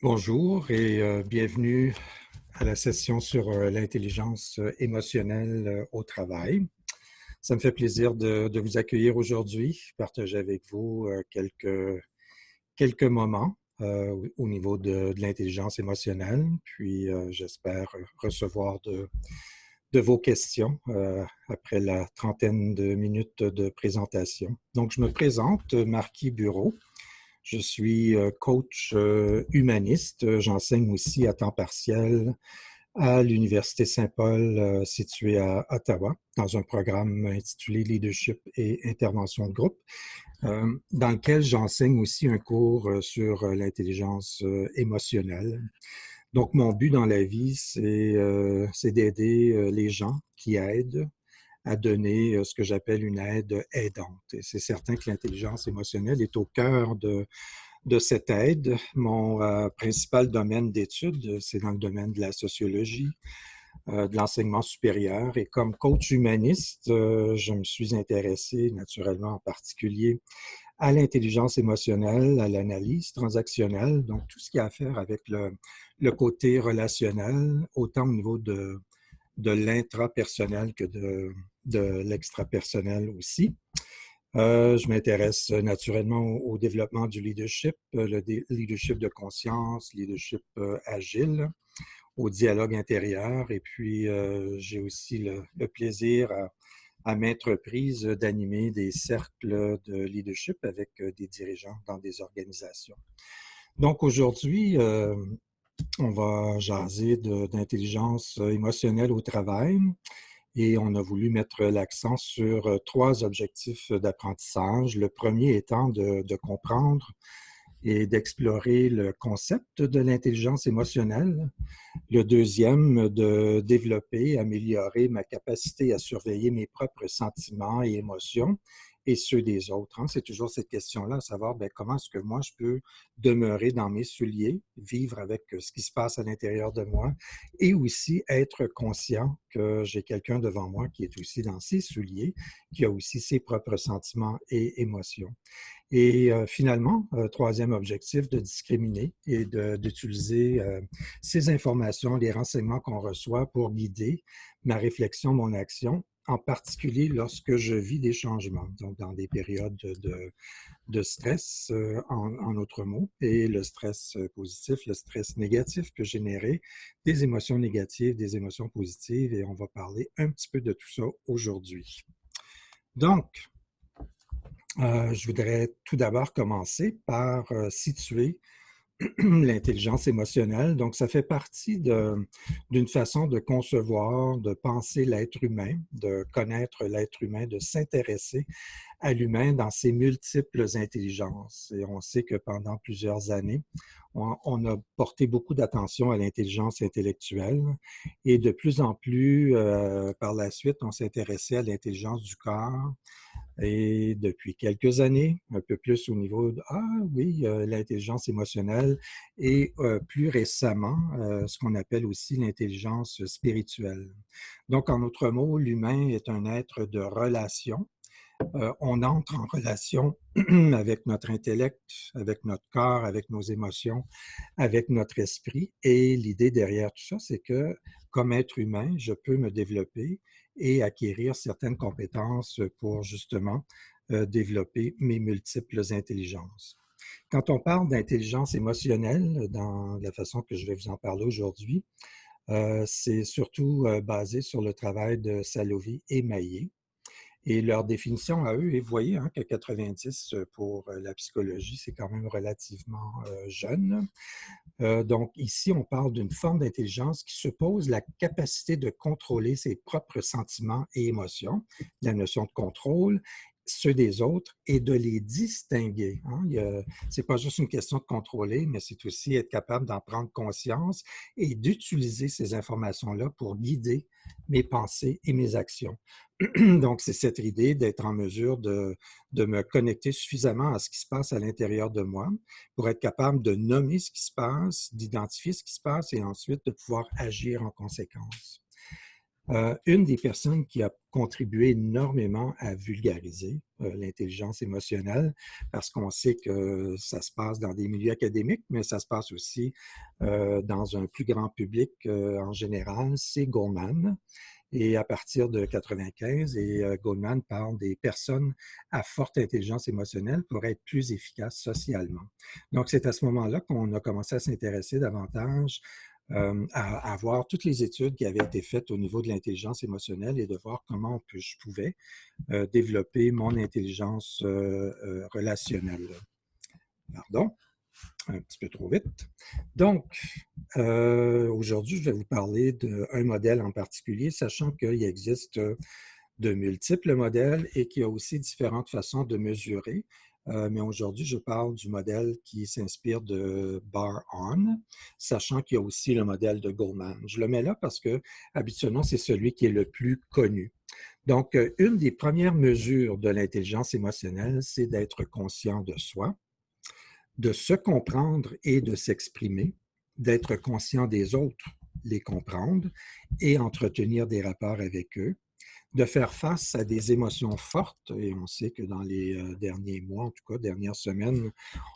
Bonjour et bienvenue à la session sur l'intelligence émotionnelle au travail. Ça me fait plaisir de vous accueillir aujourd'hui, partager avec vous quelques moments au niveau de l'intelligence émotionnelle, puis j'espère recevoir de vos questions après la trentaine de minutes de présentation. Donc, je me présente, Marquis Bureau. Je suis coach humaniste. J'enseigne aussi à temps partiel à l'Université Saint-Paul située à Ottawa dans un programme intitulé Leadership et intervention de groupe, dans lequel j'enseigne aussi un cours sur l'intelligence émotionnelle. Donc, mon but dans la vie, c'est d'aider les gens qui aident à donner ce que j'appelle une aide aidante. Et c'est certain que l'intelligence émotionnelle est au cœur de cette aide. Mon principal domaine d'étude, c'est dans le domaine de la sociologie, de l'enseignement supérieur. Et comme coach humaniste, je me suis intéressé naturellement en particulier à l'intelligence émotionnelle, à l'analyse transactionnelle, donc tout ce qui a à faire avec le côté relationnel, autant au niveau de l'intrapersonnel que de l'extrapersonnel aussi. Je m'intéresse naturellement au développement du leadership, leadership de conscience, leadership agile, au dialogue intérieur. Et puis, j'ai aussi le plaisir à maintes reprises d'animer des cercles de leadership avec des dirigeants dans des organisations. Donc aujourd'hui, on va jaser d'intelligence émotionnelle au travail. Et on a voulu mettre l'accent sur trois objectifs d'apprentissage. Le premier étant de comprendre et d'explorer le concept de l'intelligence émotionnelle. Le deuxième, de développer, améliorer ma capacité à surveiller mes propres sentiments et émotions et ceux des autres. C'est toujours cette question-là, à savoir comment est-ce que moi je peux demeurer dans mes souliers, vivre avec ce qui se passe à l'intérieur de moi et aussi être conscient que j'ai quelqu'un devant moi qui est aussi dans ses souliers, qui a aussi ses propres sentiments et émotions. Et finalement, troisième objectif, de discriminer et d'utiliser ces informations, les renseignements qu'on reçoit pour guider ma réflexion, mon action, en particulier lorsque je vis des changements, donc dans des périodes de stress, en autres mots, et le stress positif, le stress négatif peut générer des émotions négatives, des émotions positives, et on va parler un petit peu de tout ça aujourd'hui. Donc, je voudrais tout d'abord commencer par situer l'intelligence émotionnelle. Donc, ça fait partie d'une façon de concevoir, de penser l'être humain, de connaître l'être humain, de s'intéresser à l'humain dans ses multiples intelligences. Et on sait que pendant plusieurs années, on a porté beaucoup d'attention à l'intelligence intellectuelle et de plus en plus, par la suite, on s'intéressait à l'intelligence du corps, et depuis quelques années, un peu plus au niveau de, l'intelligence émotionnelle et plus récemment, ce qu'on appelle aussi l'intelligence spirituelle. Donc, en d'autres mots, l'humain est un être de relation. On entre en relation avec notre intellect, avec notre corps, avec nos émotions, avec notre esprit. Et l'idée derrière tout ça, c'est que comme être humain, je peux me développer et acquérir certaines compétences pour justement développer mes multiples intelligences. Quand on parle d'intelligence émotionnelle, dans la façon que je vais vous en parler aujourd'hui, c'est surtout basé sur le travail de Salovey et Maillet. Et leur définition à eux, et vous voyez que 90 pour la psychologie, c'est quand même relativement jeune. Donc ici, on parle d'une forme d'intelligence qui suppose la capacité de contrôler ses propres sentiments et émotions, la notion de contrôle, ceux des autres, et de les distinguer. Ce n'est pas juste une question de contrôler, mais c'est aussi être capable d'en prendre conscience et d'utiliser ces informations-là pour guider mes pensées et mes actions. Donc, c'est cette idée d'être en mesure de me connecter suffisamment à ce qui se passe à l'intérieur de moi pour être capable de nommer ce qui se passe, d'identifier ce qui se passe et ensuite de pouvoir agir en conséquence. Une des personnes qui a contribué énormément à vulgariser l'intelligence émotionnelle, parce qu'on sait que ça se passe dans des milieux académiques, mais ça se passe aussi dans un plus grand public en général, c'est Goleman. Et à partir de 95, Goleman parle des personnes à forte intelligence émotionnelle pour être plus efficaces socialement. Donc, c'est à ce moment-là qu'on a commencé à s'intéresser davantage à voir toutes les études qui avaient été faites au niveau de l'intelligence émotionnelle et de voir comment je pouvais développer mon intelligence relationnelle. Pardon, un petit peu trop vite. Donc, aujourd'hui, je vais vous parler d'un modèle en particulier, sachant qu'il existe de multiples modèles et qu'il y a aussi différentes façons de mesurer. Mais aujourd'hui, je parle du modèle qui s'inspire de Bar-On, sachant qu'il y a aussi le modèle de Goleman. Je le mets là parce que habituellement, c'est celui qui est le plus connu. Donc, une des premières mesures de l'intelligence émotionnelle, c'est d'être conscient de soi, de se comprendre et de s'exprimer, d'être conscient des autres, les comprendre et entretenir des rapports avec eux, de faire face à des émotions fortes, et on sait que dans les derniers mois, en tout cas, dernières semaines,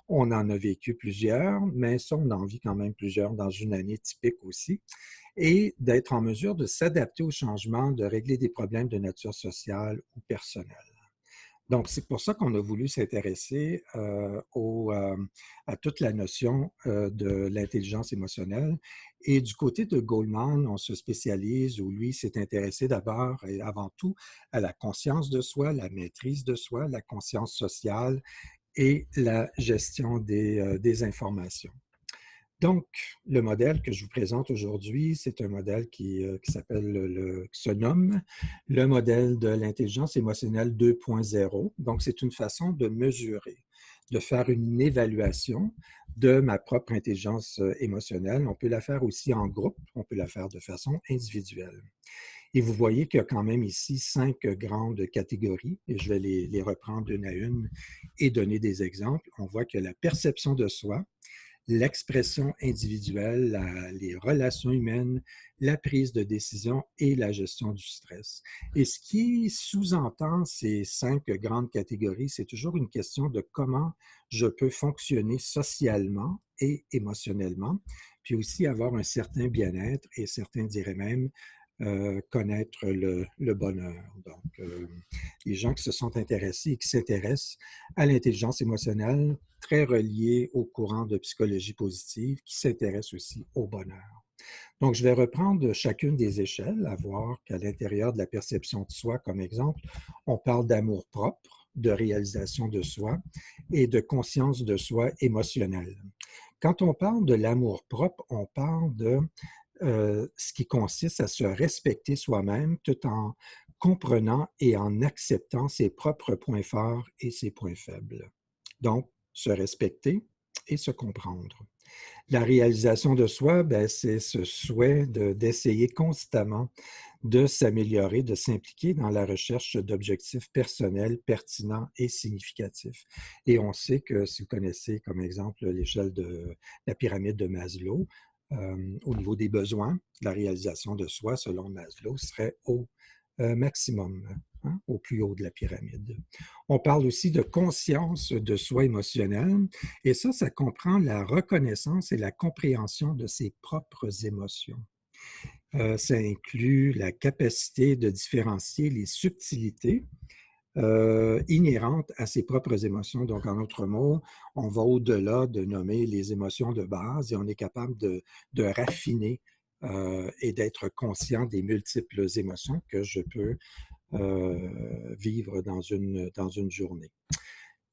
on en a vécu plusieurs, mais ça, on en vit quand même plusieurs dans une année typique aussi, et d'être en mesure de s'adapter aux changements, de régler des problèmes de nature sociale ou personnelle. Donc, c'est pour ça qu'on a voulu s'intéresser à toute la notion de l'intelligence émotionnelle. Et du côté de Goleman, on se spécialise, où lui s'est intéressé d'abord et avant tout à la conscience de soi, la maîtrise de soi, la conscience sociale et la gestion des informations. Donc, le modèle que je vous présente aujourd'hui, c'est un modèle qui se nomme le modèle de l'intelligence émotionnelle 2.0. Donc, c'est une façon de mesurer, de faire une évaluation de ma propre intelligence émotionnelle. On peut la faire aussi en groupe, on peut la faire de façon individuelle. Et vous voyez qu'il y a quand même ici 5 grandes catégories, et je vais les reprendre une à une et donner des exemples. On voit que la perception de soi, l'expression individuelle, les relations humaines, la prise de décision et la gestion du stress. Et ce qui sous-entend ces 5 grandes catégories, c'est toujours une question de comment je peux fonctionner socialement et émotionnellement, puis aussi avoir un certain bien-être et certains diraient même connaître le bonheur. Donc, les gens qui se sont intéressés et qui s'intéressent à l'intelligence émotionnelle, très reliés au courant de psychologie positive, qui s'intéressent aussi au bonheur. Donc, je vais reprendre chacune des échelles, à voir qu'à l'intérieur de la perception de soi, comme exemple, on parle d'amour propre, de réalisation de soi et de conscience de soi émotionnelle. Quand on parle de l'amour propre, on parle de ce qui consiste à se respecter soi-même tout en comprenant et en acceptant ses propres points forts et ses points faibles. Donc, se respecter et se comprendre. La réalisation de soi, c'est ce souhait d'essayer constamment de s'améliorer, de s'impliquer dans la recherche d'objectifs personnels pertinents et significatifs. Et on sait que si vous connaissez comme exemple l'échelle de la pyramide de Maslow, au niveau des besoins, la réalisation de soi, selon Maslow, serait au maximum, hein, au plus haut de la pyramide. On parle aussi de conscience de soi émotionnelle, et ça comprend la reconnaissance et la compréhension de ses propres émotions. Ça inclut la capacité de différencier les subtilités inhérentes à ses propres émotions. Donc, en d'autres mots, on va au-delà de nommer les émotions de base et on est capable de raffiner et d'être conscient des multiples émotions que je peux vivre dans une journée.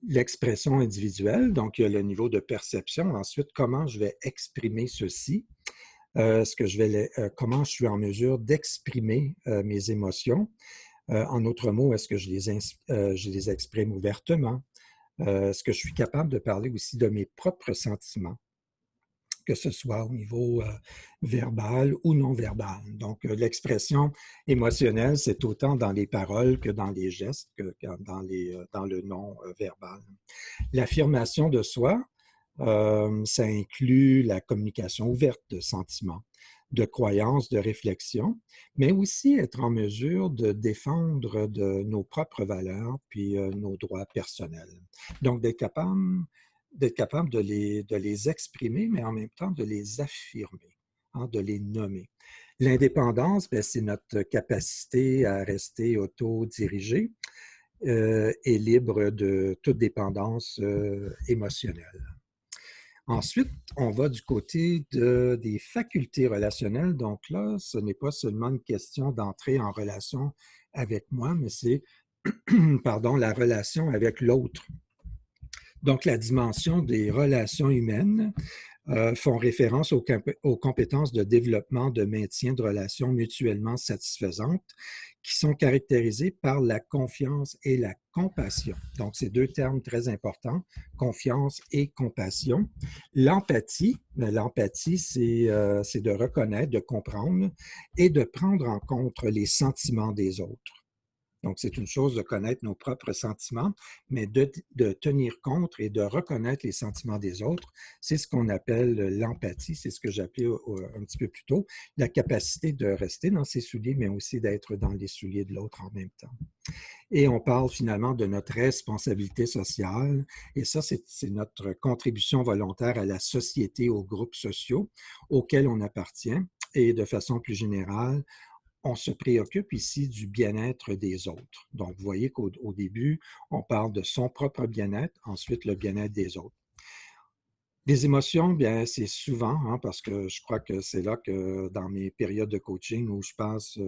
L'expression individuelle, donc il y a le niveau de perception. Ensuite, comment je vais exprimer ceci? Comment je suis en mesure d'exprimer mes émotions? En d'autres mots, est-ce que je les exprime ouvertement? Est-ce que je suis capable de parler aussi de mes propres sentiments, que ce soit au niveau verbal ou non verbal? Donc, l'expression émotionnelle, c'est autant dans les paroles que dans les gestes, que dans le non verbal. L'affirmation de soi, ça inclut la communication ouverte de sentiments. de croyances, de réflexion, mais aussi être en mesure de défendre nos propres valeurs puis nos droits personnels. Donc, d'être capable de les exprimer, mais en même temps de les affirmer, hein, de les nommer. L'indépendance, ben, c'est notre capacité à rester autodirigé et libre de toute dépendance émotionnelle. Ensuite, on va du côté des facultés relationnelles. Donc là, ce n'est pas seulement une question d'entrer en relation avec moi, mais c'est, pardon, la relation avec l'autre. Donc, la dimension des relations humaines font référence aux compétences de développement, de maintien de relations mutuellement satisfaisantes qui sont caractérisées par la confiance et la compassion. Donc, c'est deux termes très importants, confiance et compassion. L'empathie, c'est de reconnaître, de comprendre et de prendre en compte les sentiments des autres. Donc, c'est une chose de connaître nos propres sentiments, mais de tenir compte et de reconnaître les sentiments des autres, c'est ce qu'on appelle l'empathie, c'est ce que j'appelais un petit peu plus tôt, la capacité de rester dans ses souliers, mais aussi d'être dans les souliers de l'autre en même temps. Et on parle finalement de notre responsabilité sociale, et ça, c'est notre contribution volontaire à la société, aux groupes sociaux auxquels on appartient, et de façon plus générale, on se préoccupe ici du bien-être des autres. Donc, vous voyez qu'au début, on parle de son propre bien-être, ensuite le bien-être des autres. Les émotions, bien, c'est souvent, hein, parce que je crois que c'est là que dans mes périodes de coaching où je passe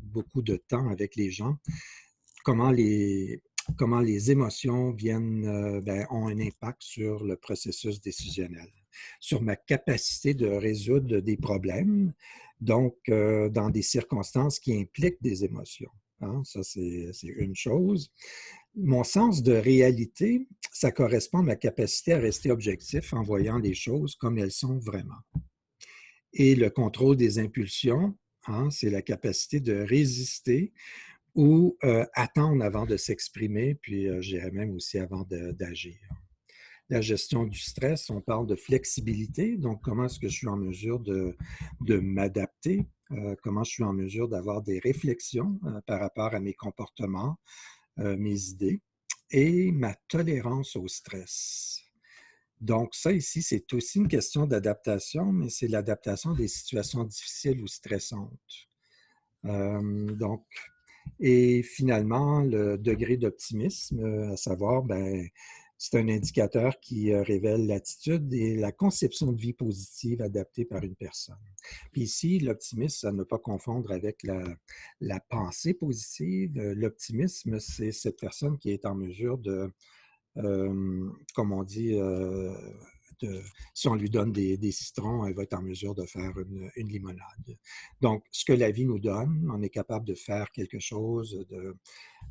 beaucoup de temps avec les gens, comment les, comment les émotions ont un impact sur le processus décisionnel, sur ma capacité de résoudre des problèmes, donc dans des circonstances qui impliquent des émotions. Hein, ça, c'est une chose. Mon sens de réalité, ça correspond à ma capacité à rester objectif en voyant les choses comme elles sont vraiment. Et le contrôle des impulsions, hein, c'est la capacité de résister ou attendre avant de s'exprimer, puis je dirais même aussi avant d'agir. La gestion du stress, on parle de flexibilité, donc comment est-ce que je suis en mesure de m'adapter, comment je suis en mesure d'avoir des réflexions par rapport à mes comportements, mes idées, et ma tolérance au stress. Donc ça ici, c'est aussi une question d'adaptation, mais c'est l'adaptation des situations difficiles ou stressantes. Donc, et finalement, le degré d'optimisme, à savoir, ben, c'est un indicateur qui révèle l'attitude et la conception de vie positive adaptée par une personne. Puis ici, l'optimisme, à ne pas confondre avec la pensée positive. L'optimisme, c'est cette personne qui est en mesure de, comme on dit, si on lui donne des citrons, elle va être en mesure de faire une limonade. Donc, ce que la vie nous donne, on est capable de faire quelque chose,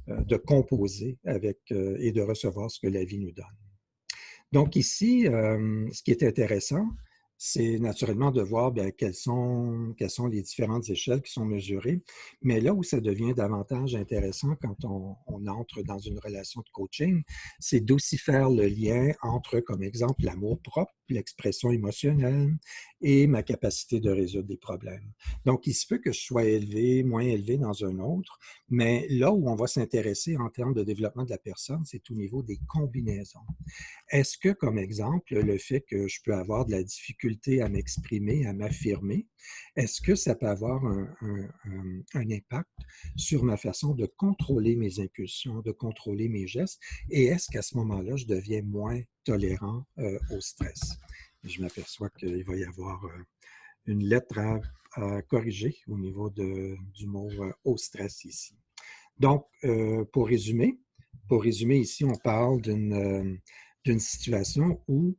de composer avec et de recevoir ce que la vie nous donne. Donc ici, ce qui est intéressant, c'est naturellement de voir bien, quelles sont les différentes échelles qui sont mesurées. Mais là où ça devient davantage intéressant quand on entre dans une relation de coaching, c'est d'aussi faire le lien entre, comme exemple, l'amour propre, l'expression émotionnelle et ma capacité de résoudre des problèmes. Donc, il se peut que je sois élevé, moins élevé dans un autre, mais là où on va s'intéresser en termes de développement de la personne, c'est au niveau des combinaisons. Est-ce que, comme exemple, le fait que je peux avoir de la difficulté à m'exprimer, à m'affirmer, est-ce que ça peut avoir un impact sur ma façon de contrôler mes impulsions, de contrôler mes gestes? Et est-ce qu'à ce moment-là, je deviens moins tolérant au stress? Je m'aperçois qu'il va y avoir une lettre à corriger au niveau du mot au stress ici. Donc, pour résumer ici, on parle d'une situation où,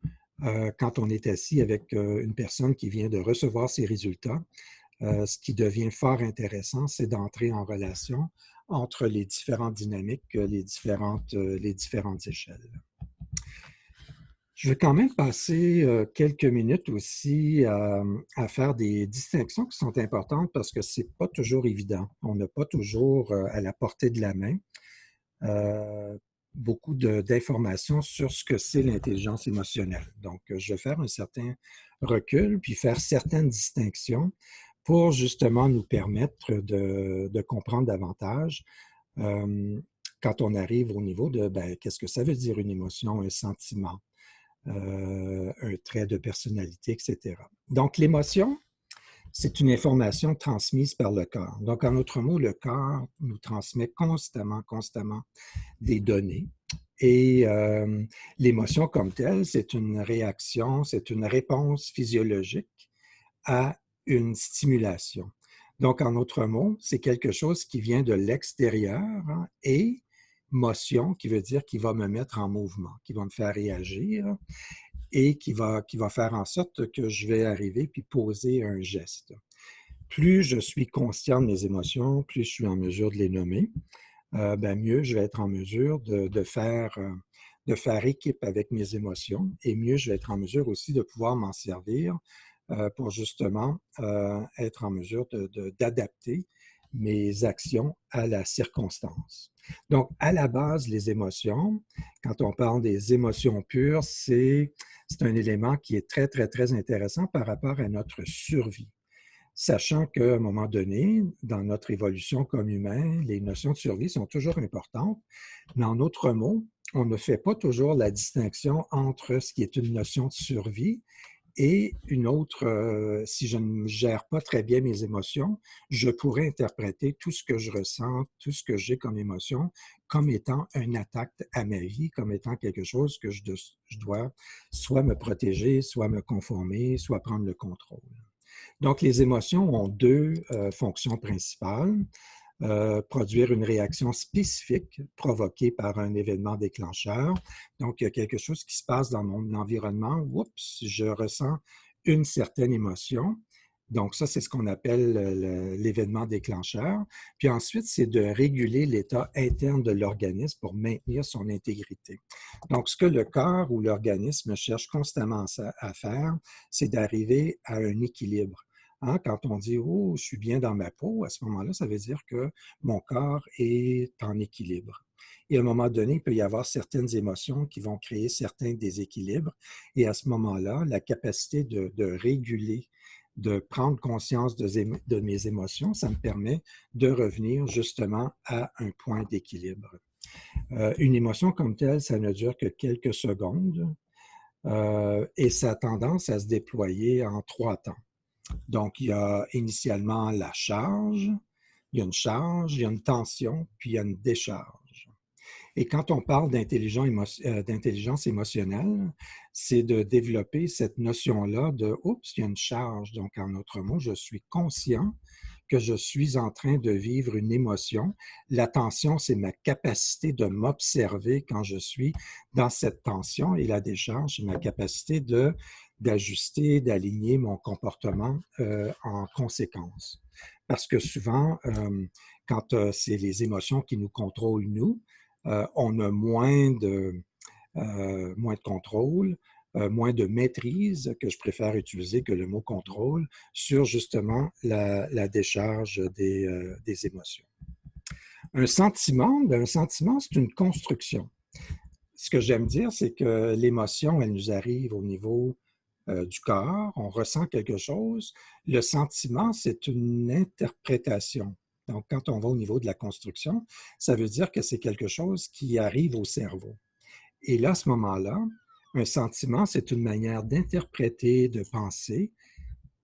quand on est assis avec une personne qui vient de recevoir ses résultats, ce qui devient fort intéressant, c'est d'entrer en relation entre les différentes dynamiques, les différentes échelles. Je vais quand même passer quelques minutes aussi à faire des distinctions qui sont importantes parce que ce n'est pas toujours évident. On n'a pas toujours à la portée de la main beaucoup d'informations sur ce que c'est l'intelligence émotionnelle. Donc, je vais faire un certain recul puis faire certaines distinctions pour justement nous permettre de comprendre davantage quand on arrive au niveau de qu'est-ce que ça veut dire une émotion, un sentiment, un trait de personnalité, etc. Donc, l'émotion, c'est une information transmise par le corps. Donc, en d'autres mots, le corps nous transmet constamment des données. Et l'émotion comme telle, c'est une réaction, c'est une réponse physiologique à une stimulation. Donc, en d'autres mots, c'est quelque chose qui vient de l'extérieur et motion, qui veut dire qui va me mettre en mouvement, qui va me faire réagir et qui va faire en sorte que je vais arriver puis poser un geste. Plus je suis conscient de mes émotions, plus je suis en mesure de les nommer, mieux je vais être en mesure de faire équipe avec mes émotions et mieux je vais être en mesure aussi de pouvoir m'en servir pour justement être en mesure d'adapter mes actions à la circonstance. Donc, à la base, les émotions, quand on parle des émotions pures, c'est un élément qui est très, très, très intéressant par rapport à notre survie. Sachant qu'à un moment donné, dans notre évolution comme humain, les notions de survie sont toujours importantes, mais en d'autres mots, on ne fait pas toujours la distinction entre ce qui est une notion de survie et une autre, si je ne gère pas très bien mes émotions, je pourrais interpréter tout ce que je ressens, tout ce que j'ai comme émotion, comme étant une attaque à ma vie, comme étant quelque chose que je dois soit me protéger, soit me conformer, soit prendre le contrôle. Donc, les émotions ont deux fonctions principales. Produire une réaction spécifique provoquée par un événement déclencheur. Donc, il y a quelque chose qui se passe dans mon environnement. Oups, je ressens une certaine émotion. Donc, ça, c'est ce qu'on appelle l'événement déclencheur. Puis ensuite, c'est de réguler l'état interne de l'organisme pour maintenir son intégrité. Donc, ce que le corps ou l'organisme cherche constamment à faire, c'est d'arriver à un équilibre. Hein, quand on dit « Oh, je suis bien dans ma peau », à ce moment-là, ça veut dire que mon corps est en équilibre. Et à un moment donné, il peut y avoir certaines émotions qui vont créer certains déséquilibres. Et à ce moment-là, la capacité de réguler, de prendre conscience de mes émotions, ça me permet de revenir justement à un point d'équilibre. Une émotion comme telle, ça ne dure que quelques secondes et ça a tendance à se déployer en 3 temps. Donc, il y a initialement la charge, il y a une charge, il y a une tension, puis il y a une décharge. Et quand on parle d'intelligence émotionnelle, c'est de développer cette notion-là de « oups, il y a une charge ». Donc, en d'autres mots, je suis conscient que je suis en train de vivre une émotion. L'attention, c'est ma capacité de m'observer quand je suis dans cette tension et la décharge, c'est ma capacité d'ajuster, d'aligner mon comportement en conséquence. Parce que souvent, quand c'est les émotions qui nous contrôlent, nous, on a moins de contrôle, moins de maîtrise, que je préfère utiliser que le mot contrôle, sur justement la décharge des émotions. Un sentiment, c'est une construction. Ce que j'aime dire, c'est que l'émotion, elle nous arrive au niveau du corps, on ressent quelque chose. Le sentiment, c'est une interprétation. Donc, quand on va au niveau de la construction, ça veut dire que c'est quelque chose qui arrive au cerveau. Et là, à ce moment-là, un sentiment, c'est une manière d'interpréter, de penser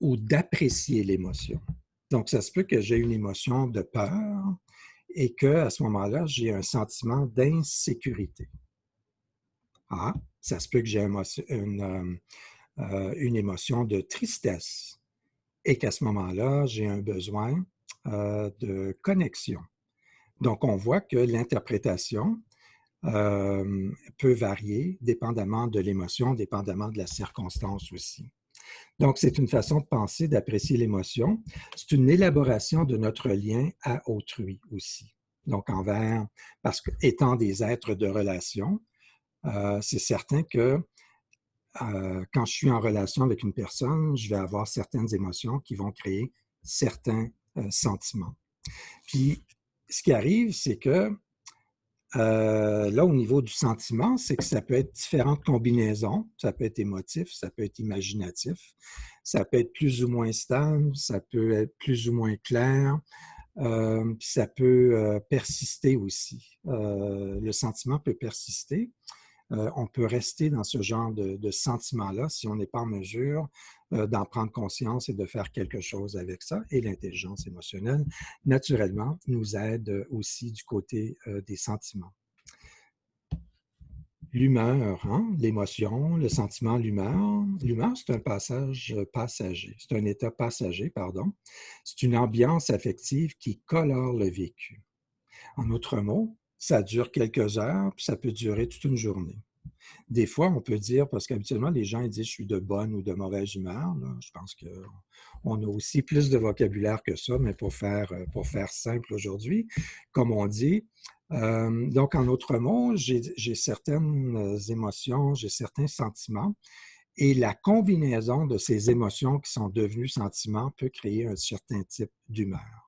ou d'apprécier l'émotion. Donc, ça se peut que j'ai une émotion de peur et qu'à ce moment-là, j'ai un sentiment d'insécurité. Ah, ça se peut que j'ai une émotion de tristesse et qu'à ce moment-là, j'ai un besoin de connexion. Donc, on voit que l'interprétation peut varier dépendamment de l'émotion, dépendamment de la circonstance aussi. Donc, c'est une façon de penser, d'apprécier l'émotion. C'est une élaboration de notre lien à autrui aussi. Donc, parce qu'étant des êtres de relation, c'est certain que quand je suis en relation avec une personne, je vais avoir certaines émotions qui vont créer certains sentiments. Puis, ce qui arrive, c'est que Là, au niveau du sentiment, c'est que ça peut être différentes combinaisons. Ça peut être émotif, ça peut être imaginatif, ça peut être plus ou moins stable, ça peut être plus ou moins clair, puis ça peut persister aussi. Le sentiment peut persister. On peut rester dans ce genre de sentiment-là si on n'est pas en mesure d'en prendre conscience et de faire quelque chose avec ça. Et l'intelligence émotionnelle, naturellement, nous aide aussi du côté des sentiments. L'humeur, hein, l'émotion, le sentiment, l'humeur. L'humeur, c'est un passage passager. C'est un état passager, pardon. C'est une ambiance affective qui colore le vécu. En autre mots, ça dure quelques heures, puis ça peut durer toute une journée. Des fois, on peut dire, parce qu'habituellement, les gens ils disent je suis de bonne ou de mauvaise humeur. Là. Je pense qu'on a aussi plus de vocabulaire que ça, mais pour faire simple aujourd'hui, comme on dit. Donc, en autre mot, j'ai certaines émotions, j'ai certains sentiments, et la combinaison de ces émotions qui sont devenues sentiments peut créer un certain type d'humeur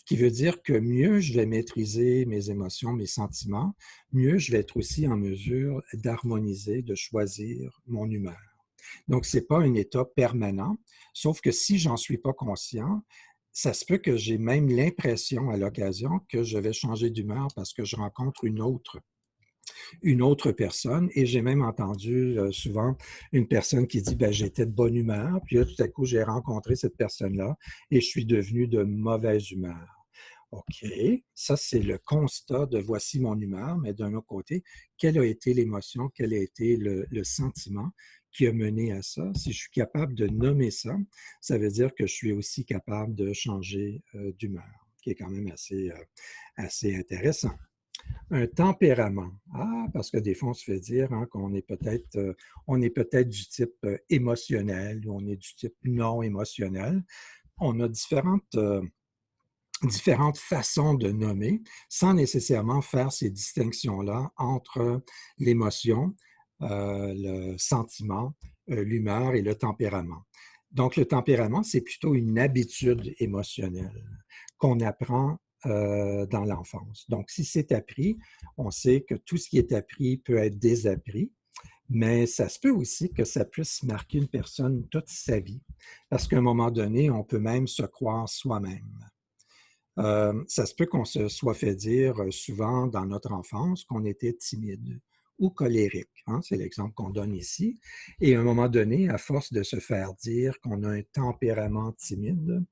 qui veut dire que mieux je vais maîtriser mes émotions, mes sentiments, mieux je vais être aussi en mesure d'harmoniser, de choisir mon humeur. Donc, ce n'est pas un état permanent, sauf que si j'en suis pas conscient, ça se peut que j'ai même l'impression à l'occasion que je vais changer d'humeur parce que je rencontre une autre personne. Et j'ai même entendu souvent une personne qui dit, ben, j'étais de bonne humeur, puis là, tout à coup, j'ai rencontré cette personne-là et je suis devenu de mauvaise humeur. OK, ça c'est le constat de voici mon humeur, mais d'un autre côté, quelle a été l'émotion, quel a été le sentiment qui a mené à ça? Si je suis capable de nommer ça, ça veut dire que je suis aussi capable de changer d'humeur, qui est quand même assez intéressant. Un tempérament. Ah, parce que des fois, on se fait dire hein, qu'on est on est peut-être du type émotionnel ou on est du type non émotionnel. On a différentes façons de nommer sans nécessairement faire ces distinctions-là entre l'émotion, le sentiment, l'humeur et le tempérament. Donc, le tempérament, c'est plutôt une habitude émotionnelle qu'on apprend dans l'enfance. Donc, si c'est appris, on sait que tout ce qui est appris peut être désappris, mais ça se peut aussi que ça puisse marquer une personne toute sa vie, parce qu'à un moment donné, on peut même se croire soi-même. Ça se peut qu'on se soit fait dire souvent dans notre enfance qu'on était timide ou colérique. Hein, c'est l'exemple qu'on donne ici. Et à un moment donné, à force de se faire dire qu'on a un tempérament timide,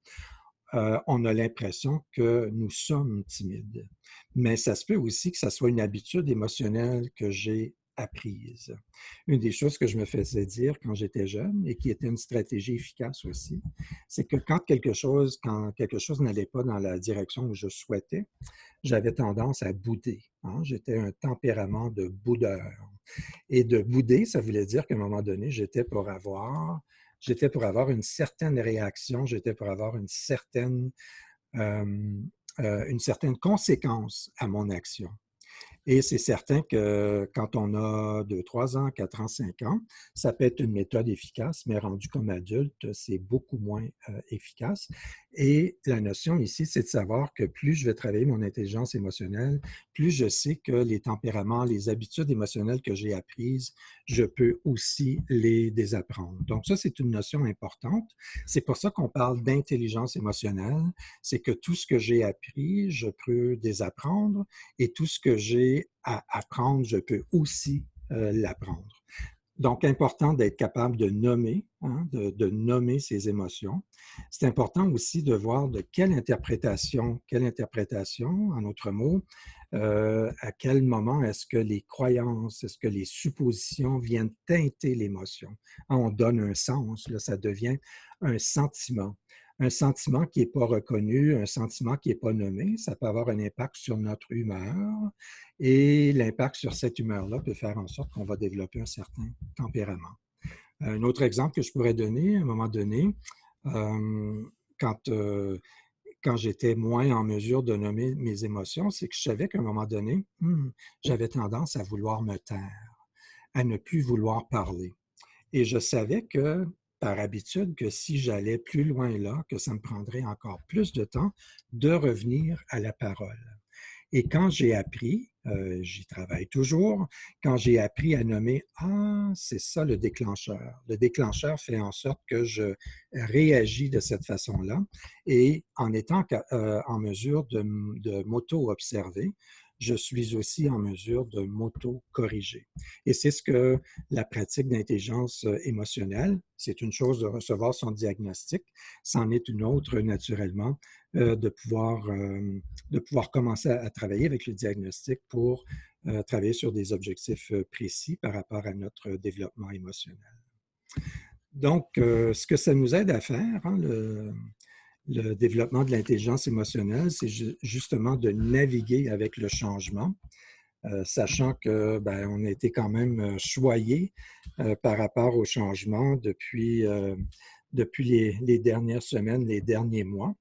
on a l'impression que nous sommes timides. Mais ça se peut aussi que ça soit une habitude émotionnelle que j'ai apprise. Une des choses que je me faisais dire quand j'étais jeune et qui était une stratégie efficace aussi, c'est que quand quelque chose n'allait pas dans la direction où je souhaitais, j'avais tendance à bouder. Hein. J'étais un tempérament de boudeur. Et de bouder, ça voulait dire qu'à un moment donné, j'étais pour avoir une certaine réaction, j'étais pour avoir euh, une certaine conséquence à mon action. Et c'est certain que quand on a 2, 3 ans, 4 ans, 5 ans, ça peut être une méthode efficace, mais rendu comme adulte, c'est beaucoup moins efficace. Et la notion ici, c'est de savoir que plus je vais travailler mon intelligence émotionnelle, plus je sais que les tempéraments, les habitudes émotionnelles que j'ai apprises, je peux aussi les désapprendre. Donc ça, c'est une notion importante. C'est pour ça qu'on parle d'intelligence émotionnelle. C'est que tout ce que j'ai appris, je peux désapprendre et tout ce que j'ai à apprendre, je peux aussi l'apprendre. Donc, important d'être capable de nommer, hein, de nommer ses émotions. C'est important aussi de voir de quelle interprétation, en autre mot, à quel moment est-ce que les croyances, est-ce que les suppositions viennent teinter l'émotion. Hein, on donne un sens, là, ça devient un sentiment. Un sentiment qui n'est pas reconnu, un sentiment qui n'est pas nommé, ça peut avoir un impact sur notre humeur et l'impact sur cette humeur-là peut faire en sorte qu'on va développer un certain tempérament. Un autre exemple que je pourrais donner, à un moment donné, euh, quand, euh, quand j'étais moins en mesure de nommer mes émotions, c'est que je savais qu'à un moment donné, j'avais tendance à vouloir me taire, à ne plus vouloir parler. Et je savais que, par habitude, que si j'allais plus loin là, que ça me prendrait encore plus de temps de revenir à la parole. Et quand j'ai appris j'y travaille toujours, quand j'ai appris à nommer, ah, c'est ça le déclencheur. Le déclencheur fait en sorte que je réagis de cette façon-là et en étant en mesure de m'auto-observer, je suis aussi en mesure de m'auto-corriger. Et c'est ce que la pratique d'intelligence émotionnelle, c'est une chose de recevoir son diagnostic, c'en est une autre naturellement de pouvoir commencer à travailler avec le diagnostic pour travailler sur des objectifs précis par rapport à notre développement émotionnel. Donc, ce que ça nous aide à faire, hein, le développement de l'intelligence émotionnelle, c'est justement de naviguer avec le changement, sachant que ben, on a été quand même choyé par rapport au changement depuis les dernières semaines, les derniers mois.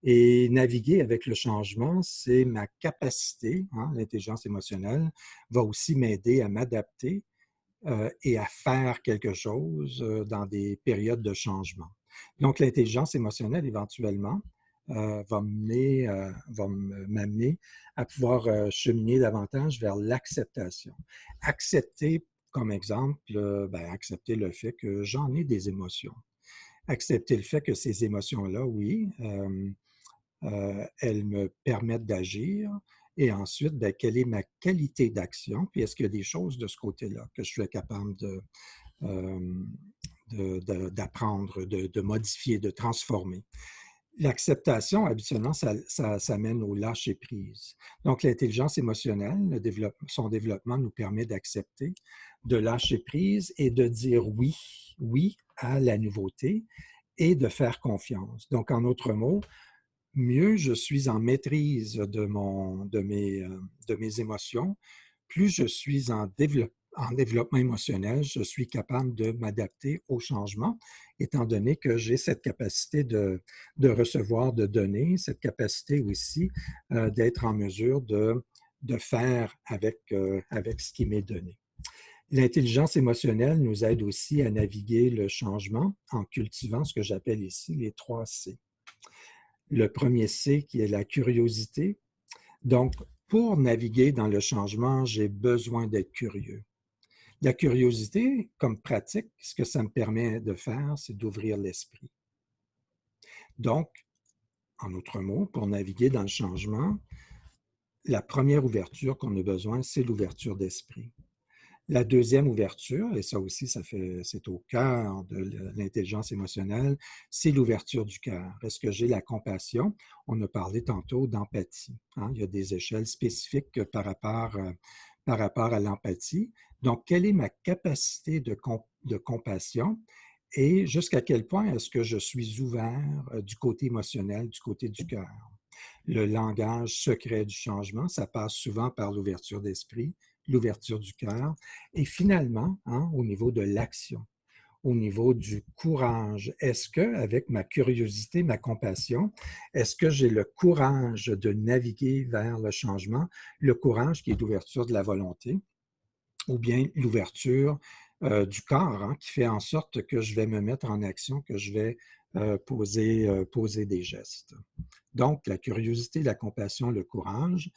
Et naviguer avec le changement, c'est ma capacité, hein, l'intelligence émotionnelle va aussi m'aider à m'adapter et à faire quelque chose dans des périodes de changement. Donc, l'intelligence émotionnelle, éventuellement, va m'amener à pouvoir cheminer davantage vers l'acceptation. Accepter, comme exemple, ben, accepter le fait que j'en ai des émotions. Accepter le fait que ces émotions-là, oui, elles me permettent d'agir. Et ensuite, bien, quelle est ma qualité d'action? Puis est-ce qu'il y a des choses de ce côté-là que je suis capable d'apprendre, de modifier, de transformer? L'acceptation, habituellement, ça mène au lâcher-prise. Donc, l'intelligence émotionnelle, son développement nous permet d'accepter, de lâcher prise et de dire oui, oui à la nouveauté et de faire confiance. Donc, en d'autres mots, mieux je suis en maîtrise de mes émotions, plus je suis en développement émotionnel, je suis capable de m'adapter au changement, étant donné que j'ai cette capacité de recevoir, de donner, cette capacité aussi d'être en mesure de faire avec ce qui m'est donné. L'intelligence émotionnelle nous aide aussi à naviguer le changement en cultivant ce que j'appelle ici les 3 C. Le premier C qui est la curiosité. Donc, pour naviguer dans le changement, j'ai besoin d'être curieux. La curiosité, comme pratique, ce que ça me permet de faire, c'est d'ouvrir l'esprit. Donc, en d'autres mots, pour naviguer dans le changement, la première ouverture qu'on a besoin, c'est l'ouverture d'esprit. La deuxième ouverture, et ça aussi, c'est au cœur de l'intelligence émotionnelle, c'est l'ouverture du cœur. Est-ce que j'ai la compassion? On a parlé tantôt d'empathie. Hein? Il y a des échelles spécifiques par rapport à l'empathie. Donc, quelle est ma capacité de compassion et jusqu'à quel point est-ce que je suis ouvert du côté émotionnel, du côté du cœur? Le langage secret du changement, ça passe souvent par l'ouverture d'esprit, l'ouverture du cœur, et finalement, hein, au niveau de l'action, au niveau du courage, est-ce que, avec ma curiosité, ma compassion, est-ce que j'ai le courage de naviguer vers le changement, le courage qui est l'ouverture de la volonté, ou bien l'ouverture du corps, hein, qui fait en sorte que je vais me mettre en action, que je vais poser des gestes. Donc, la curiosité, la compassion, le courage,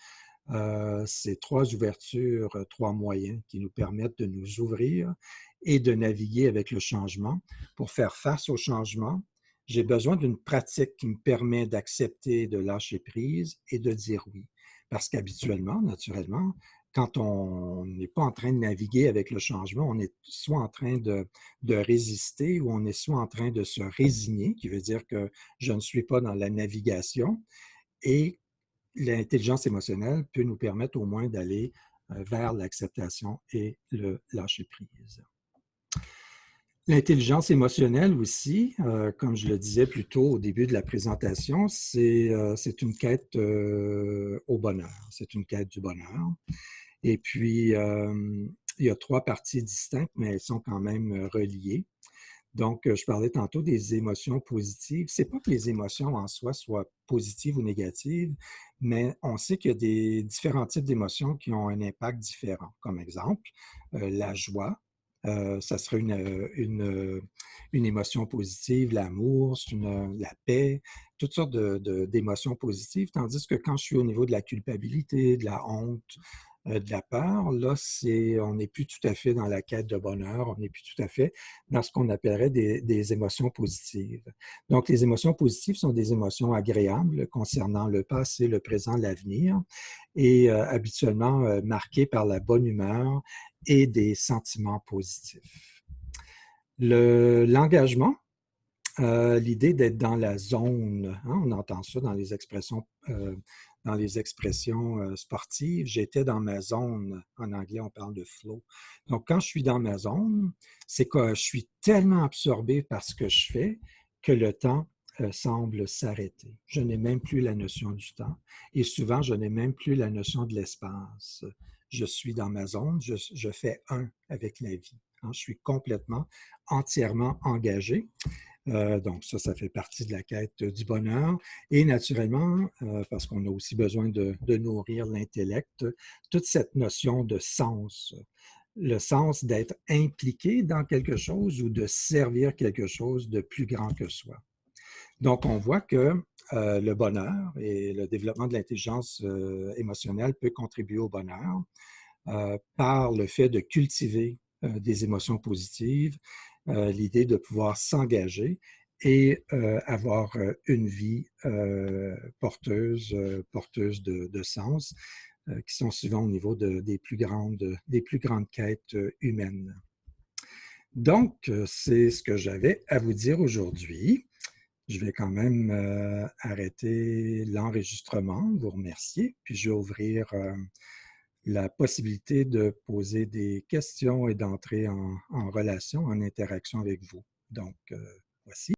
c'est 3 ouvertures, 3 moyens qui nous permettent de nous ouvrir et de naviguer avec le changement. Pour faire face au changement, j'ai besoin d'une pratique qui me permet d'accepter, de lâcher prise et de dire oui. Parce qu'habituellement, naturellement, quand on n'est pas en train de naviguer avec le changement, on est soit en train de résister ou on est soit en train de se résigner, qui veut dire que je ne suis pas dans la navigation. Et l'intelligence émotionnelle peut nous permettre au moins d'aller vers l'acceptation et le lâcher-prise. L'intelligence émotionnelle aussi, comme je le disais plus tôt au début de la présentation, c'est une quête au bonheur, c'est une quête du bonheur. Et puis, il y a 3 parties distinctes, mais elles sont quand même reliées. Donc, je parlais tantôt des émotions positives. C'est pas que les émotions en soi soient positives ou négatives, mais on sait qu'il y a des différents types d'émotions qui ont un impact différent. Comme exemple, la joie, ça serait une émotion positive, l'amour, la paix, toutes sortes d'émotions positives, tandis que quand je suis au niveau de la culpabilité, de la honte, de la peur, là, on n'est plus tout à fait dans la quête de bonheur, on n'est plus tout à fait dans ce qu'on appellerait des émotions positives. Donc, les émotions positives sont des émotions agréables concernant le passé, le présent, l'avenir, et habituellement marquées par la bonne humeur et des sentiments positifs. L'engagement, l'idée d'être dans la zone, hein, on entend ça dans les expressions sportives. J'étais dans ma zone. En anglais, on parle de flow. Donc, quand je suis dans ma zone, c'est que je suis tellement absorbé par ce que je fais que le temps semble s'arrêter. Je n'ai même plus la notion du temps et souvent, je n'ai même plus la notion de l'espace. Je suis dans ma zone, je fais un avec la vie. Hein, je suis complètement, entièrement engagé. Donc ça fait partie de la quête du bonheur. Et naturellement, parce qu'on a aussi besoin de nourrir l'intellect, toute cette notion de sens, le sens d'être impliqué dans quelque chose ou de servir quelque chose de plus grand que soi. Donc, on voit que le bonheur et le développement de l'intelligence émotionnelle peut contribuer au bonheur par le fait de cultiver des émotions positives, l'idée de pouvoir s'engager et avoir une vie porteuse de sens, qui sont souvent au niveau des plus grandes quêtes humaines. Donc, c'est ce que j'avais à vous dire aujourd'hui. Je vais quand même arrêter l'enregistrement, vous remercier, puis je vais ouvrir la possibilité de poser des questions et d'entrer en relation, en interaction avec vous. Donc, voici.